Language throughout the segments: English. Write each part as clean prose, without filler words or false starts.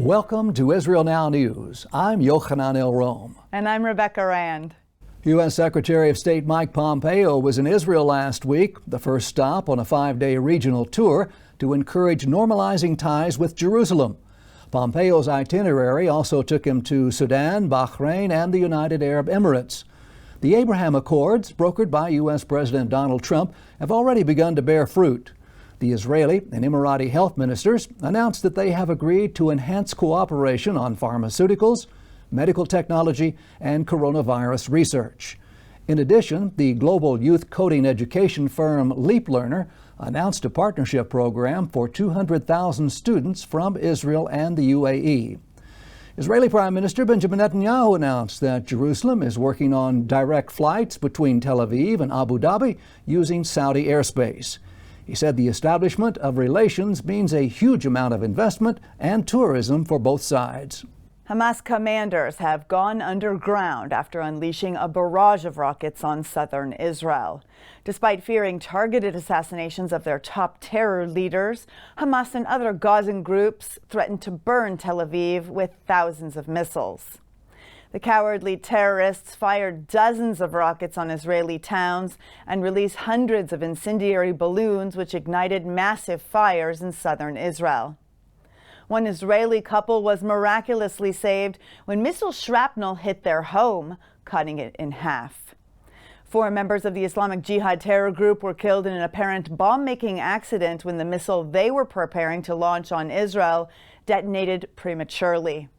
Welcome to Israel Now News. I'm Yochanan El Rome. And I'm Rebecca Rand. U.S. Secretary of State Mike Pompeo was in Israel last week, the first stop on a 5-day regional tour to encourage normalizing ties with Jerusalem. Pompeo's itinerary also took him to Sudan, Bahrain, and the United Arab Emirates. The Abraham Accords, brokered by U.S. President Donald Trump, have already begun to bear fruit. The Israeli and Emirati health ministers announced that they have agreed to enhance cooperation on pharmaceuticals, medical technology, and coronavirus research. In addition, the global youth coding education firm Leap Learner announced a partnership program for 200,000 students from Israel and the UAE. Israeli Prime Minister Benjamin Netanyahu announced that Jerusalem is working on direct flights between Tel Aviv and Abu Dhabi using Saudi airspace. He said the establishment of relations means a huge amount of investment and tourism for both sides. Hamas commanders have gone underground after unleashing a barrage of rockets on southern Israel. Despite fearing targeted assassinations of their top terror leaders, Hamas and other Gazan groups threatened to burn Tel Aviv with thousands of missiles. The cowardly terrorists fired dozens of rockets on Israeli towns and released hundreds of incendiary balloons, which ignited massive fires in southern Israel. One Israeli couple was miraculously saved when missile shrapnel hit their home, cutting it in half. 4 members of the Islamic Jihad terror group were killed in an apparent bomb-making accident when the missile they were preparing to launch on Israel detonated prematurely.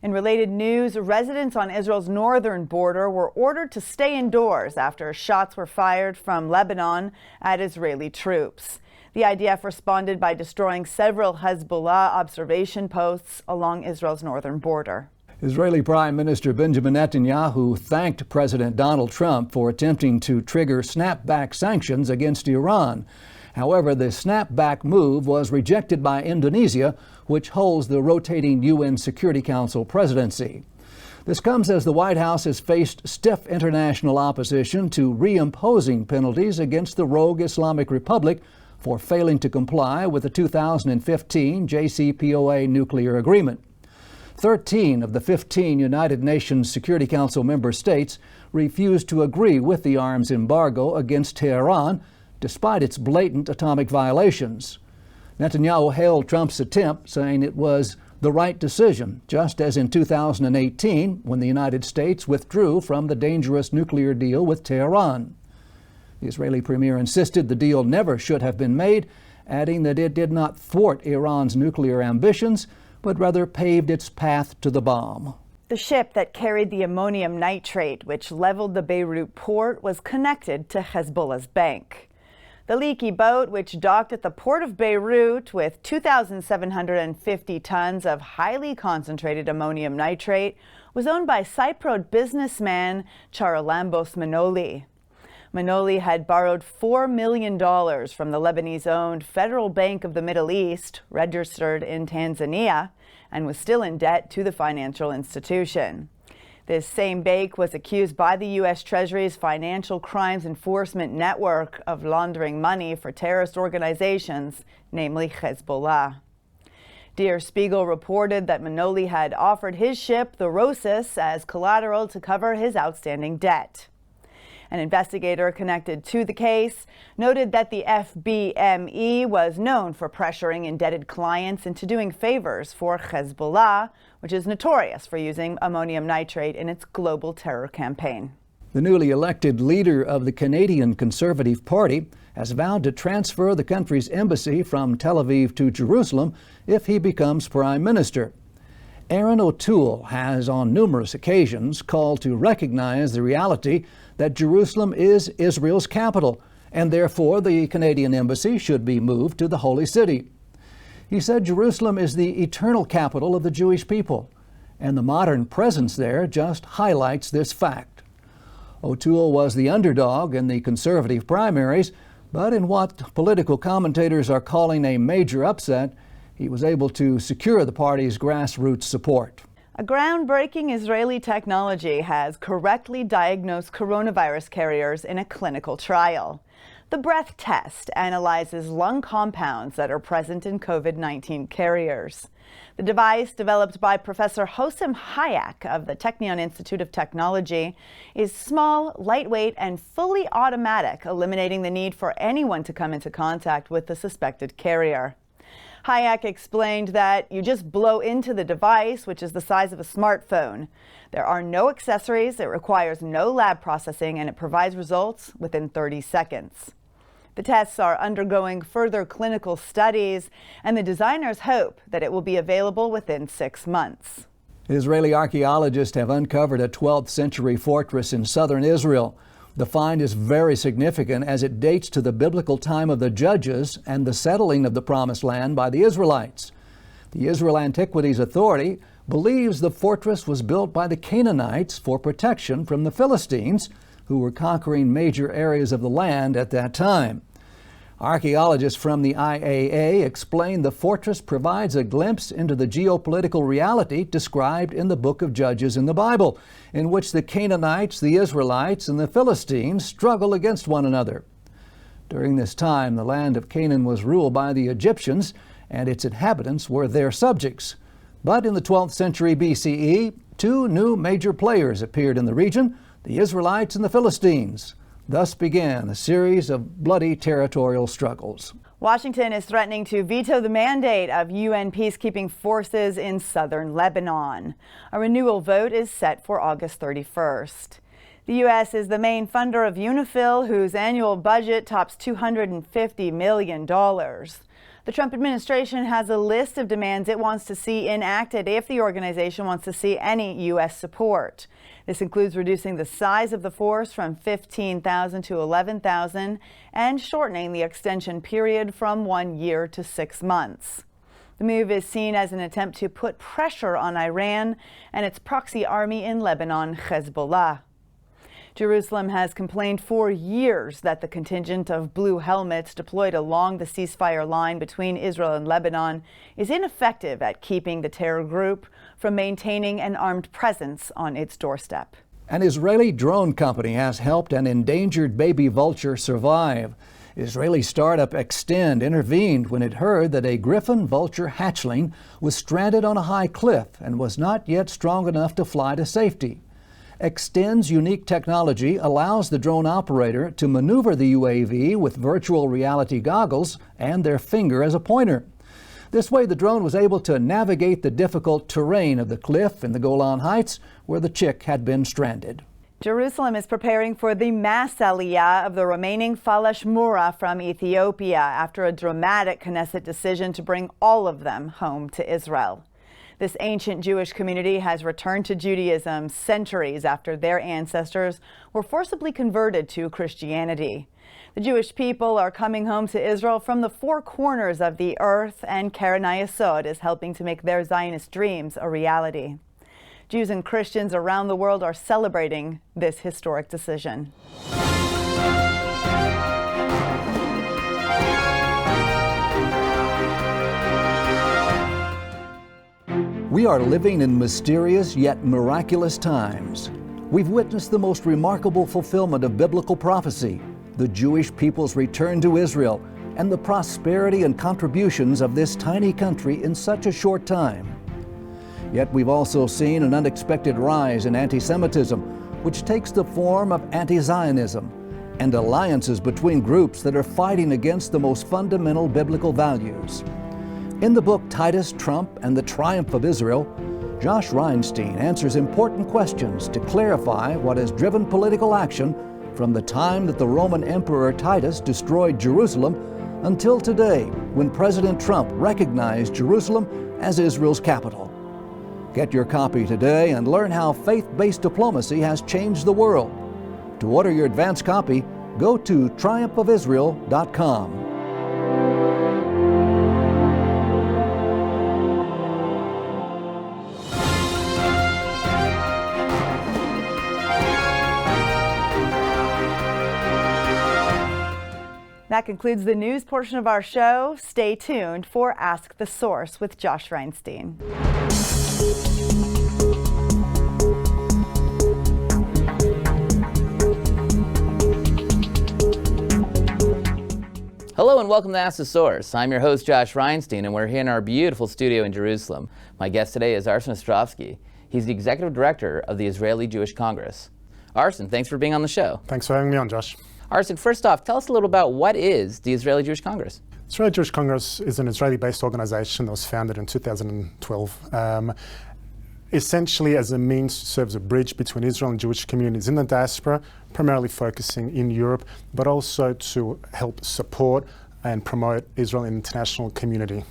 In related news, residents on Israel's northern border were ordered to stay indoors after shots were fired from Lebanon at Israeli troops. The IDF responded by destroying several Hezbollah observation posts along Israel's northern border. Israeli Prime Minister Benjamin Netanyahu thanked President Donald Trump for attempting to trigger snapback sanctions against Iran. However, the snapback move was rejected by Indonesia, which holds the rotating UN Security Council presidency. This comes as the White House has faced stiff international opposition to reimposing penalties against the rogue Islamic Republic for failing to comply with the 2015 JCPOA nuclear agreement. 13 of the 15 United Nations Security Council member states refused to agree with the arms embargo against Tehran, despite its blatant atomic violations. Netanyahu hailed Trump's attempt, saying it was the right decision, just as in 2018 when the United States withdrew from the dangerous nuclear deal with Tehran. The Israeli premier insisted the deal never should have been made, adding that it did not thwart Iran's nuclear ambitions, but rather paved its path to the bomb. The ship that carried the ammonium nitrate, which leveled the Beirut port, was connected to Hezbollah's bank. The leaky boat, which docked at the port of Beirut with 2,750 tons of highly concentrated ammonium nitrate, was owned by Cypriot businessman Charalambos Manoli. Manoli had borrowed $4 million from the Lebanese-owned Federal Bank of the Middle East, registered in Tanzania, and was still in debt to the financial institution. This same bank was accused by the U.S. Treasury's Financial Crimes Enforcement Network of laundering money for terrorist organizations, namely Hezbollah. Der Spiegel reported that Manoli had offered his ship, the Rosas, as collateral to cover his outstanding debt. An investigator connected to the case noted that the FBME was known for pressuring indebted clients into doing favors for Hezbollah, which is notorious for using ammonium nitrate in its global terror campaign. The newly elected leader of the Canadian Conservative Party has vowed to transfer the country's embassy from Tel Aviv to Jerusalem if he becomes prime minister. Aaron O'Toole has on numerous occasions called to recognize the reality that Jerusalem is Israel's capital, and therefore the Canadian embassy should be moved to the Holy City. He said Jerusalem is the eternal capital of the Jewish people, and the modern presence there just highlights this fact. O'Toole was the underdog in the Conservative primaries, but in what political commentators are calling a major upset, he was able to secure the party's grassroots support. A groundbreaking Israeli technology has correctly diagnosed coronavirus carriers in a clinical trial. The breath test analyzes lung compounds that are present in COVID-19 carriers. The device, developed by Professor Hosam Hayek of the Technion Institute of Technology, is small, lightweight, and fully automatic, eliminating the need for anyone to come into contact with the suspected carrier. Hayek explained that you just blow into the device, which is the size of a smartphone. There are no accessories, it requires no lab processing, and it provides results within 30 seconds. The tests are undergoing further clinical studies, and the designers hope that it will be available within 6 months. Israeli archaeologists have uncovered a 12th century fortress in southern Israel. The find is very significant as it dates to the biblical time of the Judges and the settling of the Promised Land by the Israelites. The Israel Antiquities Authority believes the fortress was built by the Canaanites for protection from the Philistines, who were conquering major areas of the land at that time. Archaeologists from the IAA explain the fortress provides a glimpse into the geopolitical reality described in the book of Judges in the Bible, in which the Canaanites, the Israelites, and the Philistines struggle against one another. During this time, the land of Canaan was ruled by the Egyptians, and its inhabitants were their subjects. But in the 12th century BCE, two new major players appeared in the region, the Israelites and the Philistines. Thus began a series of bloody territorial struggles. Washington is threatening to veto the mandate of UN peacekeeping forces in southern Lebanon. A renewal vote is set for August 31st. The U.S. is the main funder of UNIFIL, whose annual budget tops $250 million. The Trump administration has a list of demands it wants to see enacted if the organization wants to see any U.S. support. This includes reducing the size of the force from 15,000 to 11,000 and shortening the extension period from 1 year to 6 months. The move is seen as an attempt to put pressure on Iran and its proxy army in Lebanon, Hezbollah. Jerusalem has complained for years that the contingent of blue helmets deployed along the ceasefire line between Israel and Lebanon is ineffective at keeping the terror group from maintaining an armed presence on its doorstep. An Israeli drone company has helped an endangered baby vulture survive. Israeli startup Extend intervened when it heard that a griffon vulture hatchling was stranded on a high cliff and was not yet strong enough to fly to safety. Extend's unique technology allows the drone operator to maneuver the UAV with virtual reality goggles and their finger as a pointer. This way, the drone was able to navigate the difficult terrain of the cliff in the Golan Heights, where the chick had been stranded. Jerusalem is preparing for the mass Aliyah of the remaining Falash Mura from Ethiopia after a dramatic Knesset decision to bring all of them home to Israel. This ancient Jewish community has returned to Judaism centuries after their ancestors were forcibly converted to Christianity. The Jewish people are coming home to Israel from the four corners of the earth, and Keren Hayesod is helping to make their Zionist dreams a reality. Jews and Christians around the world are celebrating this historic decision. We are living in mysterious yet miraculous times. We've witnessed the most remarkable fulfillment of biblical prophecy, the Jewish people's return to Israel, and the prosperity and contributions of this tiny country in such a short time. Yet we've also seen an unexpected rise in anti-Semitism, which takes the form of anti-Zionism, and alliances between groups that are fighting against the most fundamental biblical values. In the book Titus, Trump, and the Triumph of Israel, Josh Reinstein answers important questions to clarify what has driven political action from the time that the Roman Emperor Titus destroyed Jerusalem until today, when President Trump recognized Jerusalem as Israel's capital. Get your copy today and learn how faith-based diplomacy has changed the world. To order your advance copy, go to triumphofisrael.com. That concludes the news portion of our show. Stay tuned for Ask the Source with Josh Reinstein. Hello and welcome to Ask the Source. I'm your host Josh Reinstein and we're here in our beautiful studio in Jerusalem. My guest today is Arsen Ostrovsky. He's the Executive Director of the Israeli Jewish Congress. Arsen, thanks for being on the show. Thanks for having me on, Josh. Arsen, first off, tell us a little about what is the Israeli Jewish Congress? The Israeli Jewish Congress is an Israeli-based organization that was founded in 2012. Essentially as a means to serve as a bridge between Israel and Jewish communities in the diaspora, primarily focusing in Europe, but also to help support and promote Israel in the international community.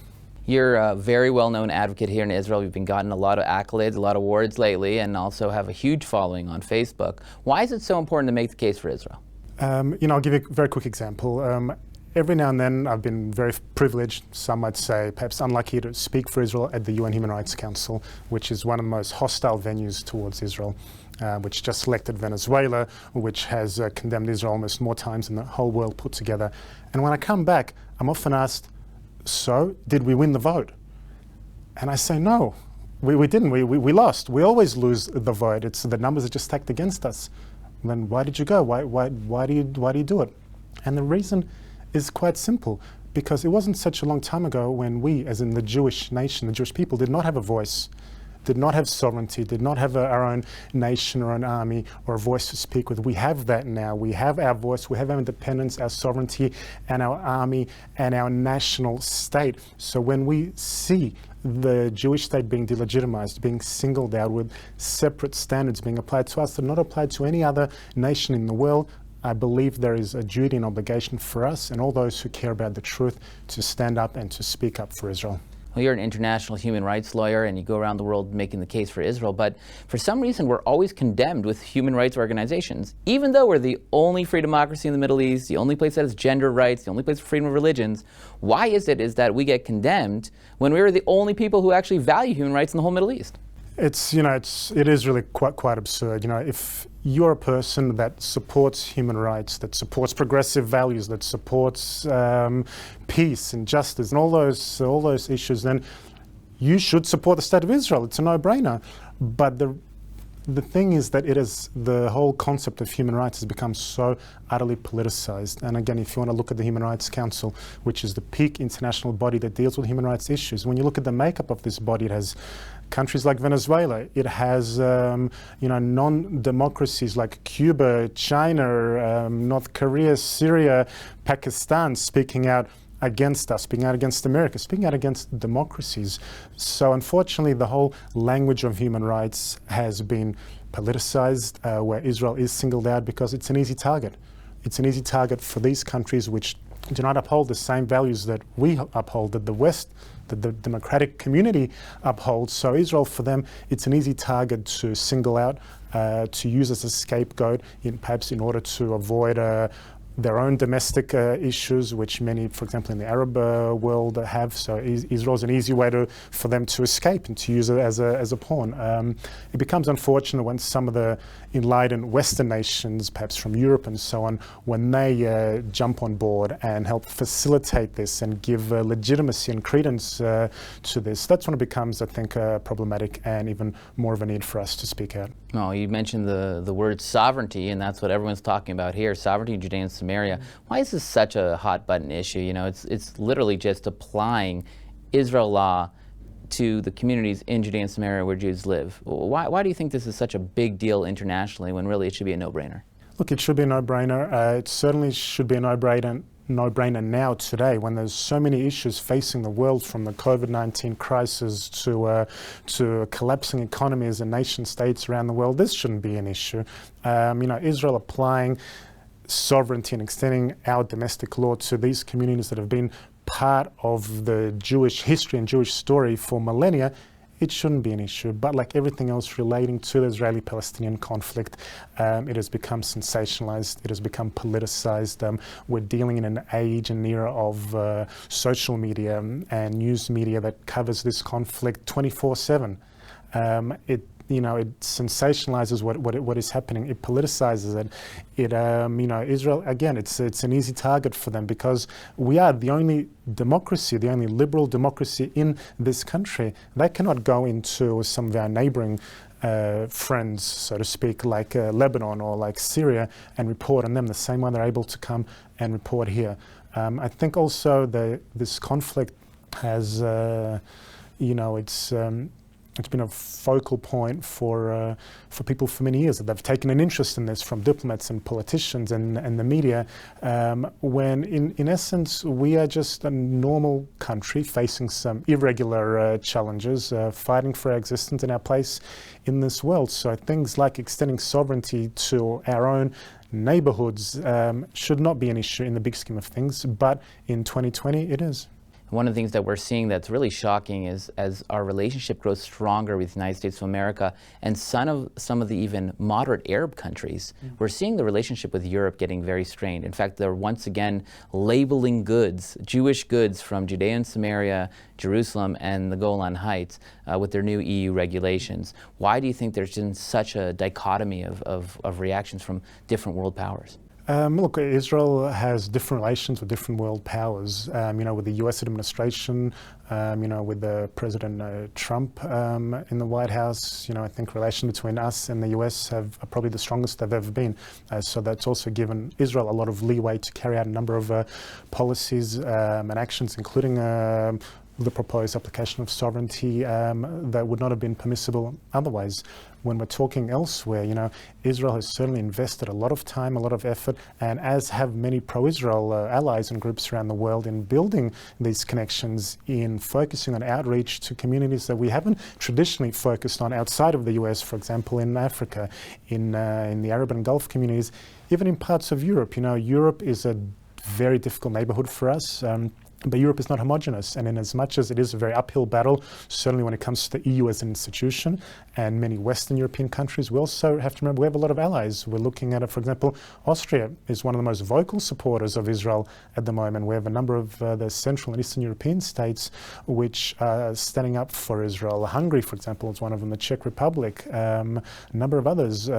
You're a very well-known advocate here in Israel. You've been gotten a lot of accolades, a lot of awards lately, and also have a huge following on Facebook. Why is it so important to make the case for Israel? I'll give you a very quick example. Every now and then I've been very privileged, some might say perhaps unlucky, to speak for Israel at the UN Human Rights Council, which is one of the most hostile venues towards Israel, which just elected Venezuela, which has condemned Israel almost more times than the whole world put together. And when I come back, I'm often asked, so did we win the vote? And I say, no, we didn't, we lost. We always lose the vote. It's the numbers are just stacked against us. Then why did you go? Why do you do it? And the reason is quite simple, because it wasn't such a long time ago when we, as in the Jewish nation, the Jewish people, did not have a voice, did not have sovereignty, did not have our own nation or an army or a voice to speak with. We have that now. We have our voice, we have our independence, our sovereignty, and our army, and our national state. So when we see the Jewish state being delegitimized, being singled out with separate standards being applied to us that are not applied to any other nation in the world, I believe there is a duty and obligation for us and all those who care about the truth to stand up and to speak up for Israel. Well, you're an international human rights lawyer and you go around the world making the case for Israel, but for some reason we're always condemned with human rights organizations, even though we're the only free democracy in the Middle East, the only place that has gender rights, the only place for freedom of religions. Why is it that we get condemned when we're the only people who actually value human rights in the whole Middle East? It is really quite absurd. If you're a person that supports human rights, that supports progressive values, that supports peace and justice and all those issues, then you should support the State of Israel. It's a no-brainer. But the thing is that the whole concept of human rights has become so utterly politicized. And again, if you want to look at the Human Rights Council, which is the peak international body that deals with human rights issues, when you look at the makeup of this body, it has countries like Venezuela, it has non-democracies like Cuba, China, North Korea, Syria, Pakistan speaking out against us, speaking out against America, speaking out against democracies. So unfortunately, the whole language of human rights has been politicized, where Israel is singled out because it's an easy target. It's an easy target for these countries which do not uphold the same values that we uphold, that the West, that the democratic community upholds. So Israel, for them, it's an easy target to single out, to use as a scapegoat, perhaps in order to avoid their own domestic issues, which many, for example, in the Arab world have. So Israel is an easy way for them to escape and to use it as a pawn. It becomes unfortunate when some of the enlightened Western nations, perhaps from Europe and so on, when they jump on board and help facilitate this and give legitimacy and credence to this. That's when it becomes, I think, problematic and even more of a need for us to speak out. Oh, you mentioned the word sovereignty, and that's what everyone's talking about here, sovereignty in Judea and Samaria. Why is this such a hot button issue? It's literally just applying Israel law to the communities in Judea and Samaria where Jews live. Why do you think this is such a big deal internationally when really it should be a no-brainer? Look, it should be a no-brainer. It certainly should be a no-brainer now today when there's so many issues facing the world, from the COVID-19 crisis to collapsing economies and nation states around the world. This shouldn't be an issue. Israel applying sovereignty and extending our domestic law to these communities that have been part of the Jewish history and Jewish story for millennia, it shouldn't be an issue. But like everything else relating to the Israeli-Palestinian conflict, it has become sensationalized, it has become politicized. We're dealing in an age and era of social media and news media that covers this conflict 24/7. It sensationalizes what is happening. It politicizes it. Israel, again, it's an easy target for them because we are the only democracy, the only liberal democracy in this country. They cannot go into some of our neighboring friends, so to speak, like Lebanon or like Syria and report on them the same way they're able to come and report here. I think also this conflict has, it's been a focal point for people for many years. That they've taken an interest in this from diplomats and politicians and the media, when in essence we are just a normal country facing some irregular challenges, fighting for our existence and our place in this world. So things like extending sovereignty to our own neighbourhoods should not be an issue in the big scheme of things, but in 2020 it is. One of the things that we're seeing that's really shocking is as our relationship grows stronger with the United States of America and some of the even moderate Arab countries, we're seeing the relationship with Europe getting very strained. In fact, they're once again labeling goods, Jewish goods from Judea and Samaria, Jerusalem, and the Golan Heights with their new EU regulations. Why do you think there's been such a dichotomy of reactions from different world powers? Look, Israel has different relations with different world powers. With the U.S. administration, with the President Trump in the White House, I think relations between us and the U.S. are probably the strongest they've ever been. So that's also given Israel a lot of leeway to carry out a number of policies and actions, including the proposed application of sovereignty that would not have been permissible otherwise. When we're talking elsewhere, Israel has certainly invested a lot of time, a lot of effort, and as have many pro-Israel allies and groups around the world in building these connections, in focusing on outreach to communities that we haven't traditionally focused on outside of the US, for example, in Africa, in the Arab and Gulf communities, even in parts of Europe. Europe is a very difficult neighborhood for us. But Europe is not homogenous, and in as much as it is a very uphill battle, certainly when it comes to the EU as an institution and many Western European countries, we also have to remember we have a lot of allies. We're looking at it, for example, Austria is one of the most vocal supporters of Israel at the moment. We have a number of the Central and Eastern European states which are standing up for Israel. Hungary, for example, is one of them, the Czech Republic, a number of others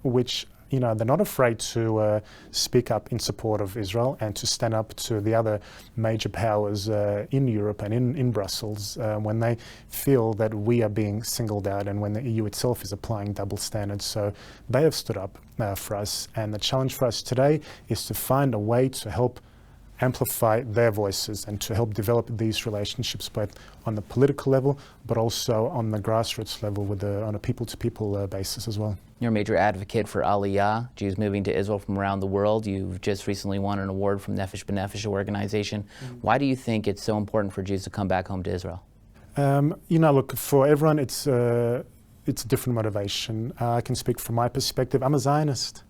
which they're not afraid to speak up in support of Israel and to stand up to the other major powers in Europe and in Brussels when they feel that we are being singled out and when the EU itself is applying double standards. So they have stood up for us, and the challenge for us today is to find a way to help amplify their voices and to help develop these relationships both on the political level but also on the grassroots level on a people-to-people basis as well. You're a major advocate for Aliyah, Jews moving to Israel from around the world. You've just recently won an award from Nefesh B'Nefesh organization. Why do you think it's so important for Jews to come back home to Israel? Look, for everyone it's a different motivation. I can speak from my perspective. I'm a Zionist,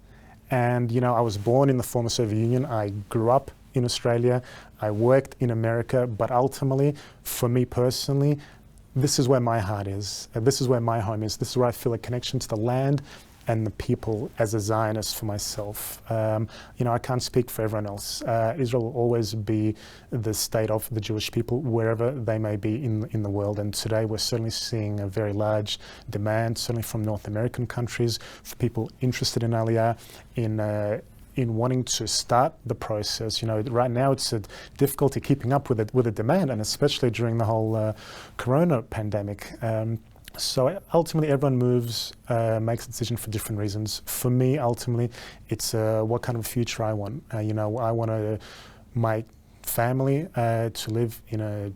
and I was born in the former Soviet Union. I grew up in Australia, I worked in America, but ultimately, for me personally, this is where my heart is. This is where my home is. This is where I feel a connection to the land and the people as a Zionist for myself. I can't speak for everyone else. Israel will always be the state of the Jewish people wherever they may be in the world. And today we're certainly seeing a very large demand, certainly from North American countries, for people interested in Aliyah, in wanting to start the process. Right now it's a difficulty keeping up with the demand, and especially during the whole corona pandemic. So ultimately everyone makes a decision for different reasons. For me, ultimately, it's what kind of future I want. I want my family to live in a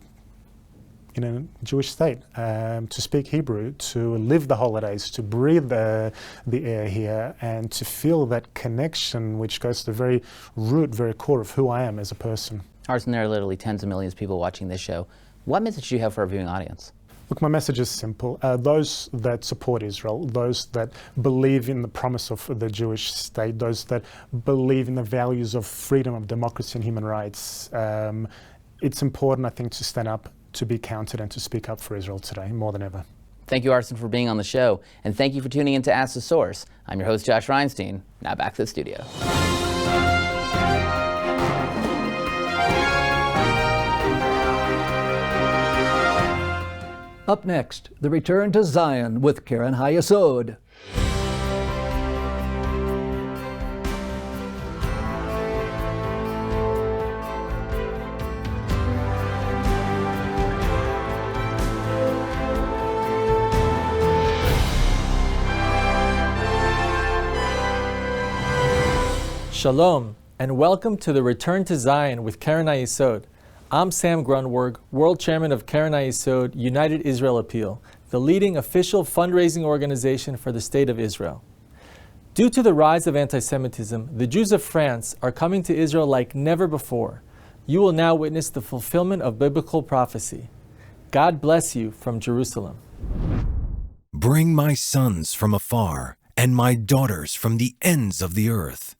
Jewish state, to speak Hebrew, to live the holidays, to breathe the air here, and to feel that connection which goes to the very root, very core of who I am as a person. Arsen, there are literally tens of millions of people watching this show. What message do you have for our viewing audience? Look, my message is simple. Those that support Israel, those that believe in the promise of the Jewish state, those that believe in the values of freedom, of democracy and human rights, it's important, I think, to stand up, to be counted, and to speak up for Israel today, more than ever. Thank you, Arsen, for being on the show, and thank you for tuning in to Ask the Source. I'm your host, Josh Reinstein. Now back to the studio. Up next, the return to Zion with Karen Hayesod. Shalom and welcome to the Return to Zion with Keren HaYesod. I'm Sam Grunberg, World Chairman of Keren HaYesod United Israel Appeal, the leading official fundraising organization for the State of Israel. Due to the rise of anti-Semitism, the Jews of France are coming to Israel like never before. You will now witness the fulfillment of biblical prophecy. God bless you from Jerusalem. Bring my sons from afar and my daughters from the ends of the earth.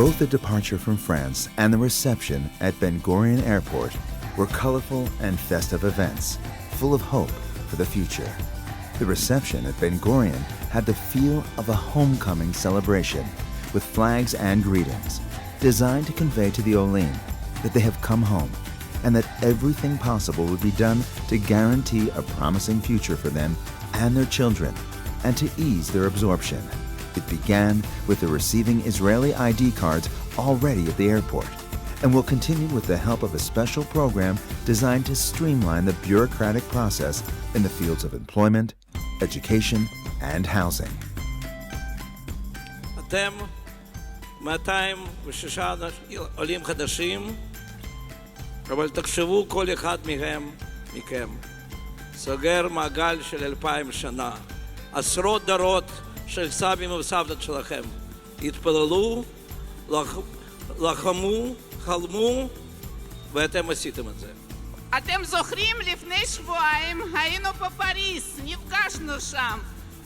Both the departure from France and the reception at Ben Gurion Airport were colorful and festive events, full of hope for the future. The reception at Ben Gurion had the feel of a homecoming celebration, with flags and greetings, designed to convey to the Olim that they have come home and that everything possible would be done to guarantee a promising future for them and their children, and to ease their absorption. It began with the receiving Israeli ID cards already at the airport, and will continue with the help of a special program designed to streamline the bureaucratic process in the fields of employment, education, and housing. אתם 206 עולים חדשים, אבל תחשבו כל אחד מכם סוגר מעגל של 2,000 שנה. עשרות דורות של סבים וסבתות שלכם התפללו, לחמו, חלמו, ואתם עשיתם את זה. אתם זוכרים, לפני שבועיים היינו בפריז, נפגשנו שם.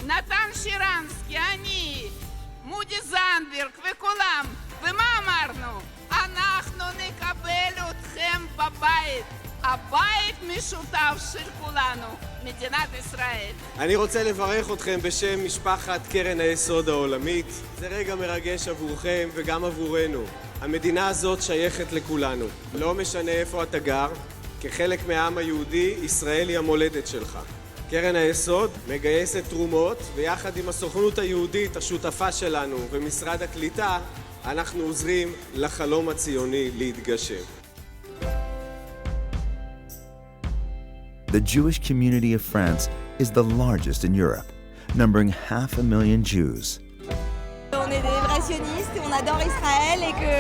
נתן שירנסקי, אני, מודי זנדברג וכולם. ומה אמרנו? אנחנו נקבל אתכם בבית. הבית משותף של כולנו, מדינת ישראל. אני רוצה לברך אתכם בשם משפחת קרן היסוד העולמית. זה רגע מרגש עבורכם וגם עבורנו. המדינה הזאת שייכת לכולנו. לא משנה איפה אתה גר, כחלק מהעם היהודי, ישראל היא המולדת שלך. קרן היסוד מגייסת תרומות, ויחד עם הסוכנות היהודית, השותפה שלנו, ומשרד הקליטה, אנחנו עוזרים לחלום הציוני להתגשם. The Jewish community of France is the largest in Europe, numbering 500,000 Jews. On est des vrais sionistes et on adore Israël et que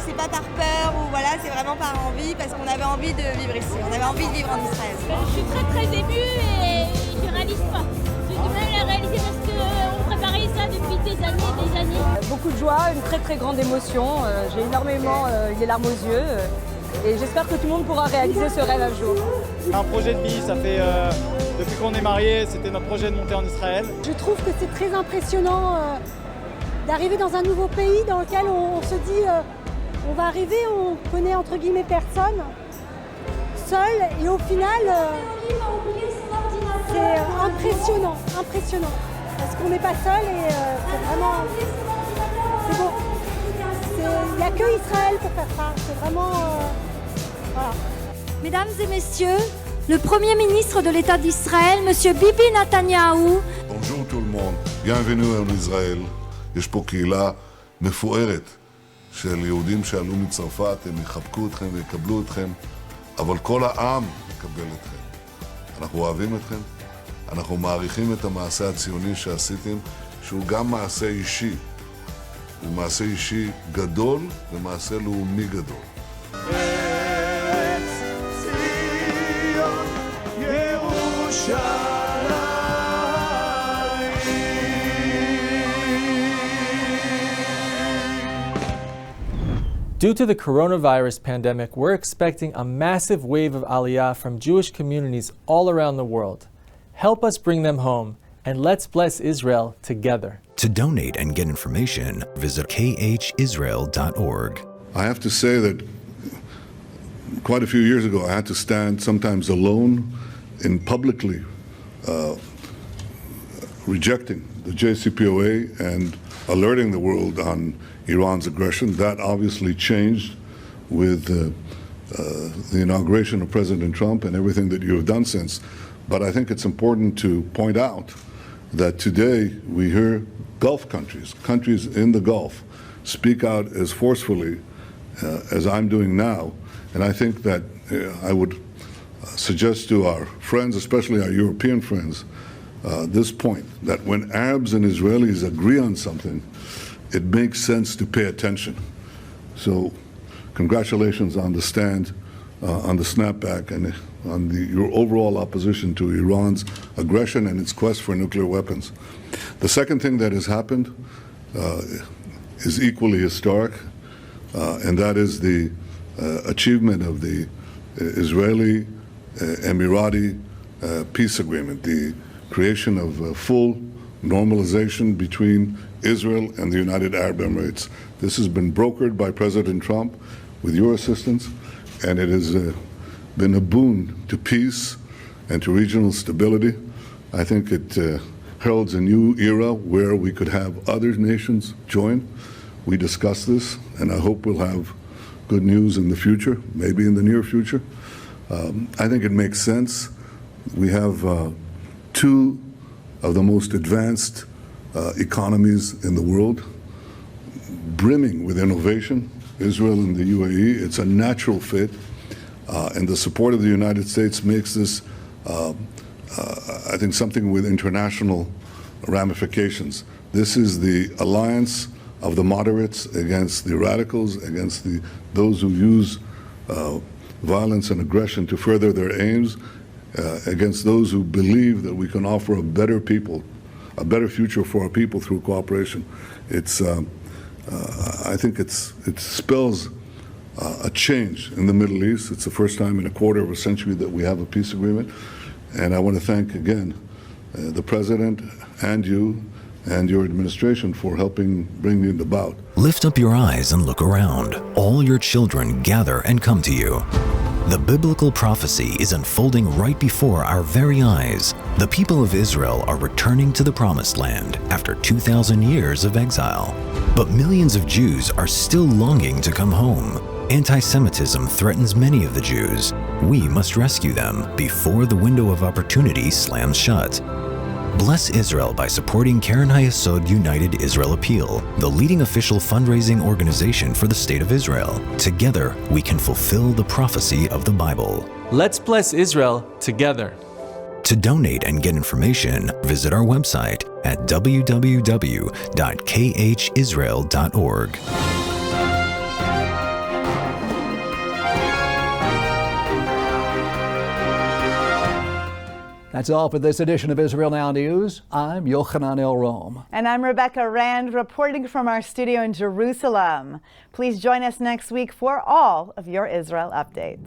c'est pas par peur ou voilà, c'est vraiment par envie parce qu'on avait envie de vivre ici, on avait envie de vivre en Israël. Je suis très émue et je réalise pas. J'ai du mal à réaliser parce qu'on préparait ça depuis des années. Beaucoup de joie, une très grande émotion. J'ai énormément les larmes aux yeux. Et j'espère que tout le monde pourra réaliser ce rêve un jour. Un projet de vie, ça fait depuis qu'on est mariés, c'était notre projet de monter en Israël. Je trouve que c'est très impressionnant d'arriver dans un nouveau pays dans lequel on se dit on va arriver, on connaît entre guillemets personne, seul, et au final c'est impressionnant, parce qu'on n'est pas seul et c'est vraiment, c'est beau. Il n'y a que Israël pour faire ça, c'est vraiment... voilà. Mesdames et messieurs, le Premier ministre de l'État d'Israël, M. Bibi Netanyahu. Bonjour tout le monde, bienvenue en Israël. יש פה קהילה מפוארת של יהודים שעלו מצרפת, הם יחבקו אתכם ויקבלו אתכם, אבל כל העם יקבל אתכם. אנחנו אוהבים אתכם, אנחנו מעריכים את המעשה הציוני שעשיתם, שהוא גם מעשה אישי. הוא מעשה אישי גדול ומעשה לאומי גדול. Due to the coronavirus pandemic, we're expecting a massive wave of Aliyah from Jewish communities all around the world. Help us bring them home, and let's bless Israel together. To donate and get information, visit khisrael.org. I have to say that quite a few years ago, I had to stand sometimes alone in publicly rejecting the JCPOA and alerting the world on Iran's aggression. That obviously changed with the inauguration of President Trump and everything that you have done since. But I think it's important to point out that today we hear Gulf countries, countries in the Gulf, speak out as forcefully as I'm doing now. And I think that I would suggest to our friends, especially our European friends, this point, that when Arabs and Israelis agree on something, it makes sense to pay attention. So congratulations on the stand, on the snapback, and on your overall opposition to Iran's aggression and its quest for nuclear weapons. The second thing that has happened is equally historic, and that is the achievement of the Israeli-Emirati peace agreement, the creation of full normalization between Israel and the United Arab Emirates. This has been brokered by President Trump with your assistance, and it has been a boon to peace and to regional stability. I think it heralds a new era where we could have other nations join. We discussed this, and I hope we'll have good news in the future, maybe in the near future. I think it makes sense. We have two of the most advanced economies in the world, brimming with innovation, Israel and the UAE. It's a natural fit, and the support of the United States makes this, I think, something with international ramifications. This is the alliance of the moderates against the radicals, against those who use violence and aggression to further their aims, against those who believe that we can offer a better future for our people through cooperation. It's, I think it spells a change in the Middle East. It's the first time in a quarter of a century that we have a peace agreement. And I want to thank again the President and you and your administration for helping bring it about. Lift up your eyes and look around. All your children gather and come to you. The biblical prophecy is unfolding right before our very eyes. The people of Israel are returning to the Promised Land after 2,000 years of exile. But millions of Jews are still longing to come home. Anti-Semitism threatens many of the Jews. We must rescue them before the window of opportunity slams shut. Bless Israel by supporting Keren HaYesod United Israel Appeal, the leading official fundraising organization for the State of Israel. Together, we can fulfill the prophecy of the Bible. Let's bless Israel together. To donate and get information, visit our website at www.khisrael.org. That's all for this edition of Israel Now News. I'm Yochanan El Rom. And I'm Rebecca Rand, reporting from our studio in Jerusalem. Please join us next week for all of your Israel updates.